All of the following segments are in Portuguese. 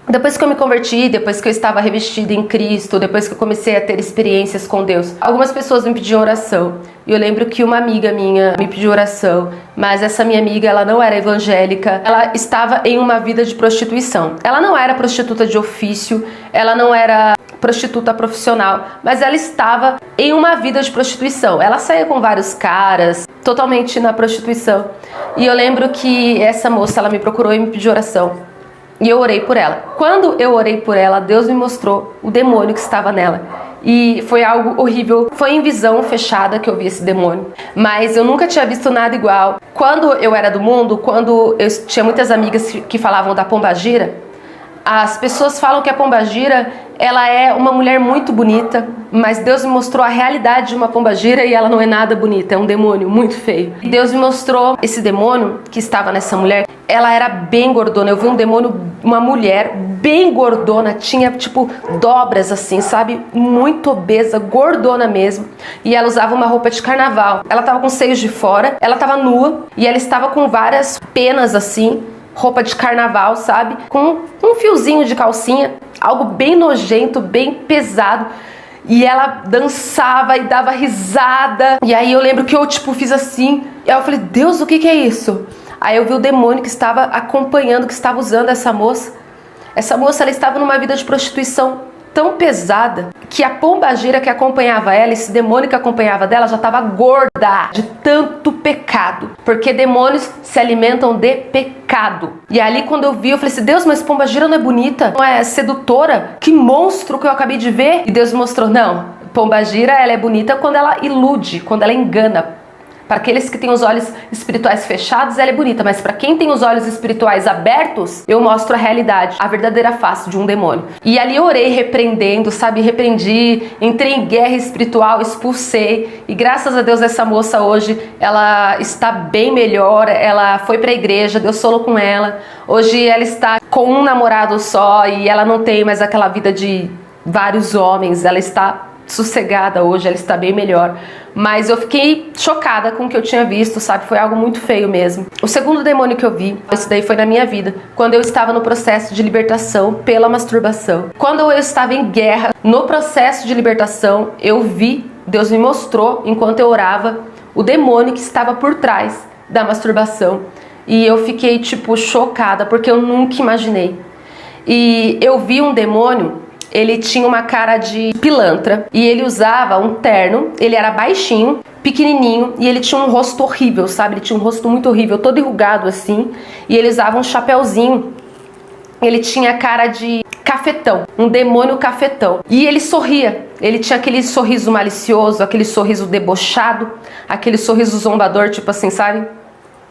Depois que eu me converti, depois que eu estava revestida em Cristo, depois que eu comecei a ter experiências com Deus, algumas pessoas me pediam oração. E eu lembro que uma amiga minha me pediu oração, mas essa minha amiga, ela não era evangélica, ela estava em uma vida de prostituição. Ela não era prostituta de ofício, ela não era prostituta profissional, mas ela estava em uma vida de prostituição. Ela saía com vários caras, totalmente na prostituição. E eu lembro que essa moça, ela me procurou e me pediu oração. E eu orei por ela. Quando eu orei por ela, Deus me mostrou o demônio que estava nela. E foi algo horrível. Foi em visão fechada que eu vi esse demônio. Mas eu nunca tinha visto nada igual. Quando eu era do mundo, quando eu tinha muitas amigas que falavam da pombagira, as pessoas falam que a pombagira, ela é uma mulher muito bonita, mas Deus me mostrou a realidade de uma pombagira e ela não é nada bonita, é um demônio muito feio. Deus me mostrou esse demônio que estava nessa mulher. Ela era bem gordona, eu vi um demônio, uma mulher bem gordona, tinha tipo dobras assim, sabe? Muito obesa, gordona mesmo. E ela usava uma roupa de carnaval. Ela tava com seios de fora, ela tava nua e ela estava com várias penas assim, roupa de carnaval, sabe? Com um fiozinho de calcinha, algo bem nojento, bem pesado. E ela dançava e dava risada. E aí eu lembro que eu tipo fiz assim, e aí eu falei, Deus, o que é isso? Aí eu vi o demônio que estava acompanhando, que estava usando essa moça. Essa moça, ela estava numa vida de prostituição tão pesada que a pombagira que acompanhava ela, esse demônio que acompanhava dela, já estava gorda de tanto pecado. Porque demônios se alimentam de pecado. E ali quando eu vi, eu falei assim, Deus, mas pombagira não é bonita? Não é sedutora? Que monstro que eu acabei de ver? E Deus mostrou, não, pombagira ela é bonita quando ela ilude, quando ela engana. Para aqueles que têm os olhos espirituais fechados, ela é bonita, mas para quem tem os olhos espirituais abertos, eu mostro a realidade, a verdadeira face de um demônio. E ali eu orei repreendendo, sabe? Repreendi, entrei em guerra espiritual, expulsei. E graças a Deus essa moça hoje, ela está bem melhor, ela foi para a igreja, Deus falou com ela. Hoje ela está com um namorado só e ela não tem mais aquela vida de vários homens, ela está sossegada hoje, ela está bem melhor. Mas eu fiquei chocada com o que eu tinha visto, sabe? Foi algo muito feio mesmo. O segundo demônio que eu vi, isso daí foi na minha vida, quando eu estava no processo de libertação pela masturbação. Quando eu estava em guerra, no processo de libertação, eu vi, Deus me mostrou, enquanto eu orava, o demônio que estava por trás da masturbação. E eu fiquei, tipo, chocada, porque eu nunca imaginei. E eu vi um demônio. Ele tinha uma cara de pilantra e ele usava um terno, ele era baixinho, pequenininho e ele tinha um rosto horrível, sabe? Ele tinha um rosto muito horrível, todo enrugado assim, e ele usava um chapéuzinho. Ele tinha cara de cafetão, um demônio cafetão. E ele sorria, ele tinha aquele sorriso malicioso, aquele sorriso debochado, aquele sorriso zombador, tipo assim, sabe?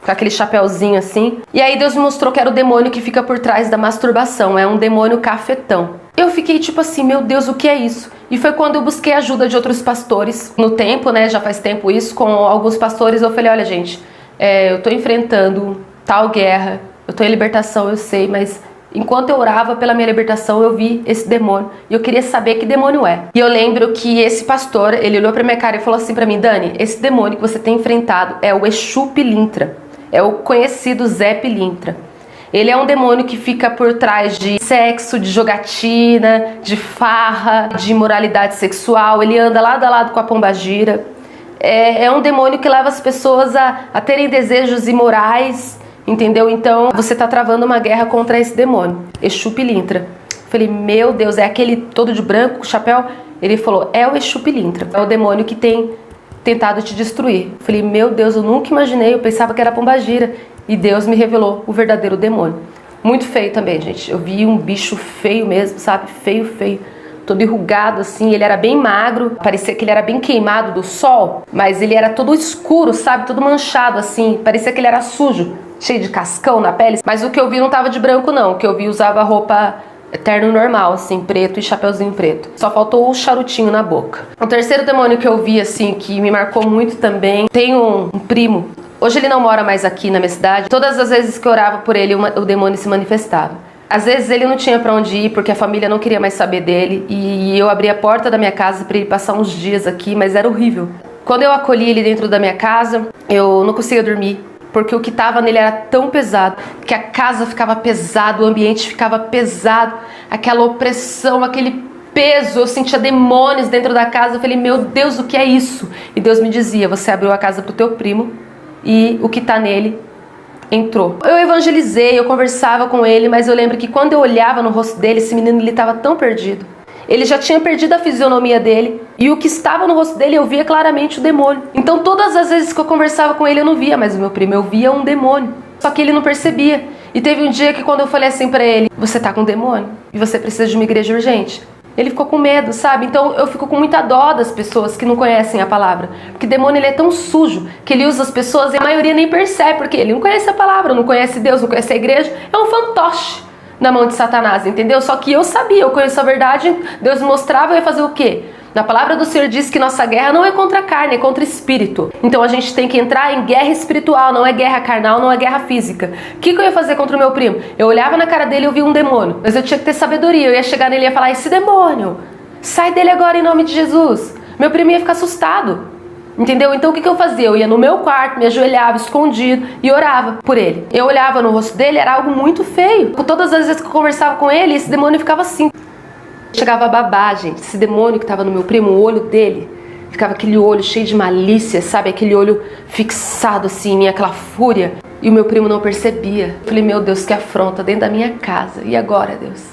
Com aquele chapéuzinho assim. E aí Deus me mostrou que era o demônio que fica por trás da masturbação, é um demônio cafetão. Eu fiquei tipo assim, meu Deus, o que é isso? E foi quando eu busquei a ajuda de outros pastores. No tempo, né, já faz tempo isso, com alguns pastores eu falei, olha gente, eu tô enfrentando tal guerra, eu tô em libertação, eu sei, mas enquanto eu orava pela minha libertação, eu vi esse demônio. E eu queria saber que demônio é. E eu lembro que esse pastor, ele olhou pra minha cara e falou assim pra mim, Dani, esse demônio que você tem enfrentado é o Exu Pilintra. É o conhecido Zé Pilintra. Ele é um demônio que fica por trás de sexo, de jogatina, de farra, de imoralidade sexual. Ele anda lado a lado com a pombagira. É um demônio que leva as pessoas a terem desejos imorais, entendeu? Então você tá travando uma guerra contra esse demônio, Exu Pilintra. Eu falei, meu Deus, é aquele todo de branco, com chapéu? Ele falou, é o Exu Pilintra. É o demônio que tem tentado te destruir. Eu falei, meu Deus, eu nunca imaginei, eu pensava que era pombagira. E Deus me revelou o verdadeiro demônio. Muito feio também, gente. Eu vi um bicho feio mesmo, sabe? Feio, feio. Todo enrugado, assim. Ele era bem magro. Parecia que ele era bem queimado do sol. Mas ele era todo escuro, sabe? Todo manchado, assim. Parecia que ele era sujo. Cheio de cascão na pele. Mas o que eu vi não tava de branco, não. O que eu vi usava roupa terno normal, assim, preto e chapeuzinho preto. Só faltou o charutinho na boca. O terceiro demônio que eu vi, assim, que me marcou muito também. Tem um primo. Hoje ele não mora mais aqui na minha cidade. Todas as vezes que eu orava por ele, o demônio se manifestava. Às vezes ele não tinha pra onde ir, porque a família não queria mais saber dele. E eu abri a porta da minha casa pra ele passar uns dias aqui, mas era horrível. Quando eu acolhi ele dentro da minha casa, eu não conseguia dormir. porque o que estava nele era tão pesado, que a casa ficava pesada, o ambiente ficava pesado, aquela opressão, aquele peso, eu sentia demônios dentro da casa. Eu falei, meu Deus, o que é isso? E Deus me dizia, você abriu a casa pro teu primo e o que tá nele entrou. Eu evangelizei, eu conversava com ele, mas eu lembro que quando eu olhava no rosto dele, esse menino, ele estava tão perdido. Ele já tinha perdido a fisionomia dele e o que estava no rosto dele eu via claramente o demônio. Então todas as vezes que eu conversava com ele eu não via mais o meu primo, eu via um demônio. Só que ele não percebia. E teve um dia que quando eu falei assim pra ele, você tá com um demônio e você precisa de uma igreja urgente. Ele ficou com medo, sabe? Então eu fico com muita dó das pessoas que não conhecem a palavra. Porque demônio ele é tão sujo que ele usa as pessoas e a maioria nem percebe, porque ele não conhece a palavra, não conhece Deus, não conhece a igreja. É um fantoche na mão de Satanás, entendeu? Só que eu sabia, eu conheço a verdade, Deus me mostrava, eu ia fazer o quê? Na palavra do Senhor diz que nossa guerra não é contra a carne, é contra o espírito. Então a gente tem que entrar em guerra espiritual, não é guerra carnal, não é guerra física. O que eu ia fazer contra o meu primo? Eu olhava na cara dele e eu via um demônio, mas eu tinha que ter sabedoria, eu ia chegar nele e ia falar, esse demônio, sai dele agora em nome de Jesus. Meu primo ia ficar assustado. Entendeu? Então o que eu fazia? Eu ia no meu quarto, me ajoelhava, escondido e orava por ele. Eu olhava no rosto dele, era algo muito feio. Por todas as vezes que eu conversava com ele, esse demônio ficava assim. Chegava a babar, gente. Esse demônio que estava no meu primo, o olho dele, ficava aquele olho cheio de malícia, sabe? Aquele olho fixado assim em mim, aquela fúria. E o meu primo não percebia. Eu falei, meu Deus, que afronta dentro da minha casa. E agora, Deus?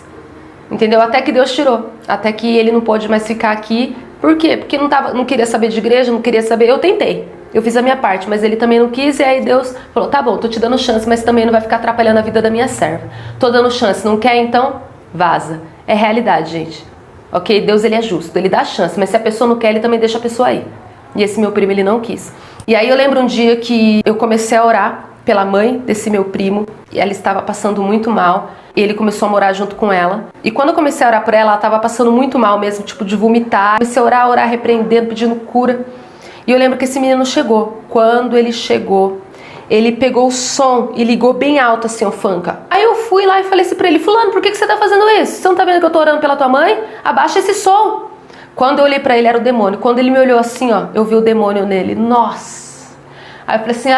Entendeu? Até que Deus tirou. Até que ele não pôde mais ficar aqui. Por quê? Porque não queria saber de igreja, não queria saber. Eu tentei, eu fiz a minha parte, mas ele também não quis. E aí Deus falou, tá bom, tô te dando chance, mas também não vai ficar atrapalhando a vida da minha serva. Tô dando chance, não quer? Então vaza. É realidade, gente. Ok? Deus, ele é justo, ele dá chance, mas se a pessoa não quer, ele também deixa a pessoa ir. E esse meu primo, ele não quis. E aí eu lembro um dia que eu comecei a orar pela mãe desse meu primo, e ela estava passando muito mal. Ele começou a morar junto com ela. E quando eu comecei a orar por ela, ela estava passando muito mal mesmo, tipo de vomitar. Comecei a orar, repreendendo, pedindo cura. E eu lembro que esse menino chegou. Quando ele chegou, ele pegou o som e ligou bem alto assim, o fanca. Aí eu fui lá e falei assim pra ele, fulano, por que você tá fazendo isso? Você não tá vendo que eu tô orando pela tua mãe? Abaixa esse som. Quando eu olhei pra ele, era o demônio. Quando ele me olhou assim, ó, eu vi o demônio nele. Nossa! Aí eu falei assim,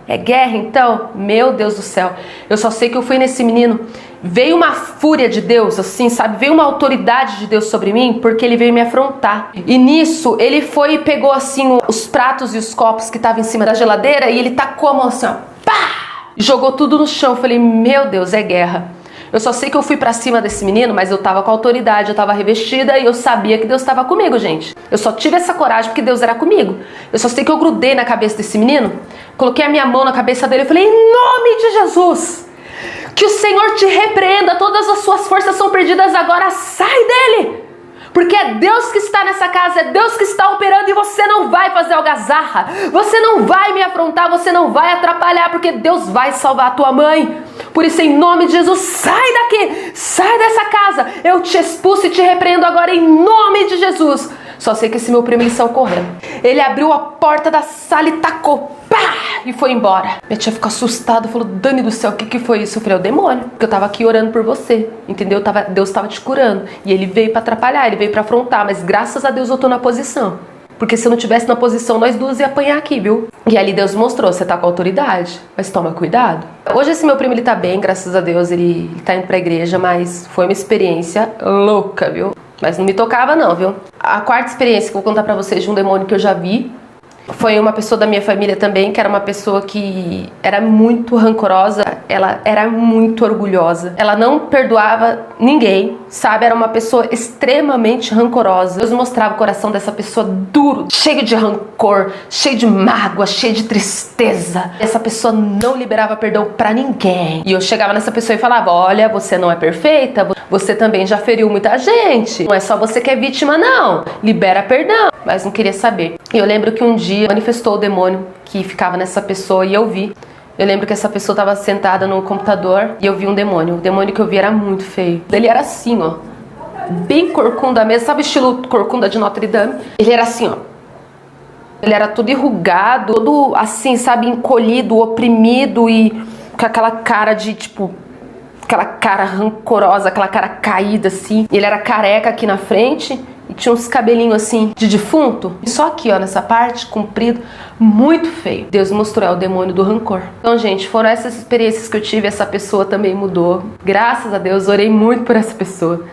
é guerra então? Meu Deus do céu. Eu só sei que eu fui nesse menino. Veio uma fúria de Deus, assim, sabe? Veio uma autoridade de Deus sobre mim, porque ele veio me afrontar. E nisso, ele foi e pegou, assim, os pratos e os copos que estavam em cima da geladeira e ele tacou a mão assim, ó. Pá! Jogou tudo no chão. Eu falei, meu Deus, é guerra. Eu só sei que eu fui pra cima desse menino, mas eu tava com autoridade, eu tava revestida e eu sabia que Deus tava comigo, gente. Eu só tive essa coragem porque Deus era comigo. Eu só sei que eu grudei na cabeça desse menino, coloquei a minha mão na cabeça dele e falei, em nome de Jesus, que o Senhor te repreenda, todas as suas forças são perdidas agora, sai dele! Porque é Deus que está nessa casa, é Deus que está operando e você não vai fazer algazarra, você não vai me afrontar, você não vai atrapalhar, porque Deus vai salvar a tua mãe. Por isso, em nome de Jesus, sai daqui, sai dessa casa, eu te expulso e te repreendo agora em nome de Jesus. Só sei que esse meu primo, ele saiu correndo. Ele abriu a porta da sala e tacou, pá, e foi embora. Minha tia ficou assustada, falou, Dani do céu, o que foi isso? Eu falei, é o demônio, porque eu tava aqui orando por você, entendeu? Deus tava te curando. E ele veio pra atrapalhar, ele veio pra afrontar, mas graças a Deus eu tô na posição. Porque se eu não tivesse na posição, nós duas ia apanhar aqui, viu? E ali Deus mostrou, você tá com autoridade, mas toma cuidado. Hoje esse meu primo, ele tá bem, graças a Deus, ele tá indo pra igreja, mas foi uma experiência louca, viu? Mas não me tocava não, viu? A quarta experiência que eu vou contar pra vocês de um demônio que eu já vi, foi uma pessoa da minha família também, que era uma pessoa que era muito rancorosa, ela era muito orgulhosa, ela não perdoava ninguém, sabe? Era uma pessoa extremamente rancorosa. Deus mostrava o coração dessa pessoa duro, cheio de rancor, cheio de mágoa, cheio de tristeza. Essa pessoa não liberava perdão pra ninguém. E eu chegava nessa pessoa e falava, olha, você não é perfeita, você também já feriu muita gente, não é só você que é vítima não, libera perdão. Mas não queria saber. E eu lembro que um dia manifestou o demônio que ficava nessa pessoa e eu vi. Eu lembro que essa pessoa estava sentada no computador e eu vi um demônio. O demônio que eu vi era muito feio. Ele era assim, ó, bem corcunda mesmo, sabe o estilo corcunda de Notre Dame? Ele era assim, ó. Ele era todo enrugado, todo assim, sabe, encolhido, oprimido e com aquela cara de, tipo, aquela cara rancorosa, aquela cara caída assim. Ele era careca aqui na frente e tinha uns cabelinhos assim de defunto. E só aqui, ó, nessa parte, comprido, muito feio. Deus mostrou o demônio do rancor. Então, gente, foram essas experiências que eu tive. Essa pessoa também mudou. Graças a Deus, orei muito por essa pessoa.